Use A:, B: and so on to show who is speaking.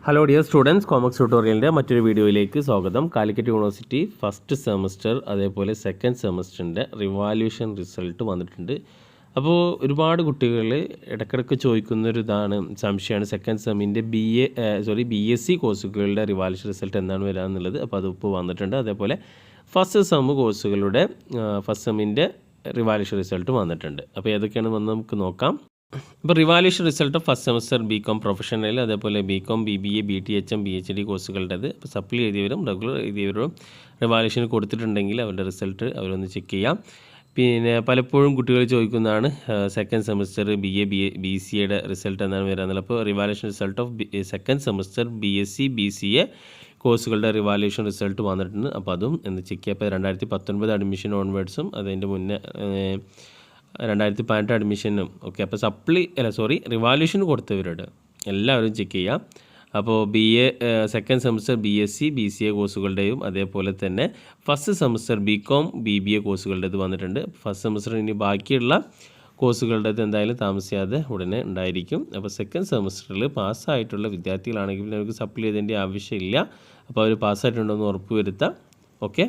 A: Hello dear students, കോമക്സ് ട്യൂട്ടോറിയലിൻ്റെ മറ്റൊരു വീഡിയോയിലേക്ക് സ്വാഗതം. കാലിക്കറ്റ് യൂണിവേഴ്സിറ്റി ഫസ്റ്റ് സെമസ്റ്റർ അതേപോലെ സെക്കൻഡ് സെമസ്റ്ററിൻ്റെ റിവാല്യൂഷൻ റിസൾട്ട് വന്നിട്ടുണ്ട്. അപ്പോൾ ഒരുപാട് കുട്ടികൾ ഇടയ്ക്കിടയ്ക്ക് ചോദിക്കുന്നൊരു സംശയമാണ് സെക്കൻഡ് സെമ്മിൻ്റെ ബി എസ് സി കോഴ്സുകളുടെ റിവാല്യൂഷൻ റിസൾട്ട് എന്താണ് വരാമെന്നുള്ളത്. അപ്പോൾ അതിപ്പോൾ വന്നിട്ടുണ്ട്. അതേപോലെ ഫസ്റ്റ് സെം കോഴ്സുകളുടെ ഫസ്റ്റ് സെമ്മിൻ്റെ റിവാല്യൂഷൻ റിസൾട്ട് വന്നിട്ടുണ്ട്. അപ്പോൾ ഏതൊക്കെയാണ് വന്ന് നമുക്ക് നോക്കാം. ഇപ്പോൾ revaluation result first semester B Com professional അതേപോലെ ബികോം BBA BTHM PhD കോഴ്സുകളുടേത്. ഇപ്പോൾ സപ്ലി എഴുതിയവരും റെഗുലർ എഴുതിയവരും റിവാല്യൂഷൻ കൊടുത്തിട്ടുണ്ടെങ്കിൽ അവരുടെ റിസൾട്ട് അവരൊന്ന് ചെക്ക് ചെയ്യാം. പിന്നെ പലപ്പോഴും കുട്ടികൾ ചോദിക്കുന്നതാണ് സെക്കൻഡ് സെമസ്റ്റർ BA BCAയുടെ റിസൾട്ട് എന്നാണ് വരാമെന്നുള്ളത്. അപ്പോൾ revaluation result of second semester BSc BCA കോഴ്സുകളുടെ റിവാല്യൂഷൻ റിസൾട്ട് വന്നിട്ടുണ്ട്. അപ്പോൾ അതും എന്ന് ചെക്ക് ചെയ്യുക. അപ്പോൾ 2019 അഡ്മിഷൻ ഓൺവേർഡ്സും അതിൻ്റെ മുന്നേ 2018 അഡ്മിഷനും ഓക്കെ. അപ്പോൾ റിവാല്യൂഷൻ കൊടുത്തവരോട് എല്ലാവരും ചെക്ക് ചെയ്യാം. അപ്പോൾ സെക്കൻഡ് സെമസ്റ്റർ BSc BCA കോഴ്സുകളുടെയും അതേപോലെ തന്നെ ഫസ്റ്റ് സെമസ്റ്റർ ബികോം BBA കോഴ്സുകളുടേത് വന്നിട്ടുണ്ട്. ഫസ്റ്റ് സെമസ്റ്റർ ഇനി ബാക്കിയുള്ള കോഴ്സുകളുടേത് എന്തായാലും താമസിയാതെ ഉടനെ ഉണ്ടായിരിക്കും. അപ്പോൾ സെക്കൻഡ് സെമസ്റ്ററിൽ പാസ്സായിട്ടുള്ള വിദ്യാർത്ഥികളാണെങ്കിൽ നമുക്ക് സപ്ലി ചെയ്തതിൻ്റെ ആവശ്യമില്ല. അപ്പോൾ അവർ പാസ്സായിട്ടുണ്ടോ എന്ന് ഉറപ്പ് വരുത്താം. ഓക്കെ.